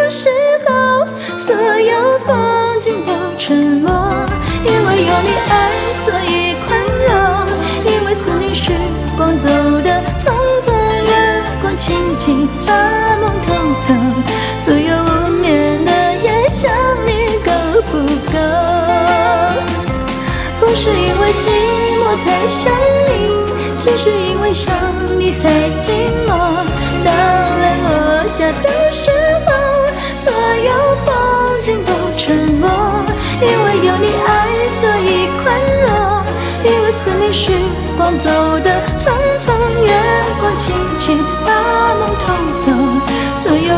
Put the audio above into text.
的时候，所有风景都沉默。因为有你爱，所以宽容。因为思念时光走得匆匆，月光轻轻把梦偷走。所有无眠的夜想你够不够？不是因为寂寞才想你，只是因为想你才寂寞。当泪落下的时候，所有风景都沉默。因为有你爱，所以宽容。因为思念时光走得匆匆，月光轻轻把梦偷走。所有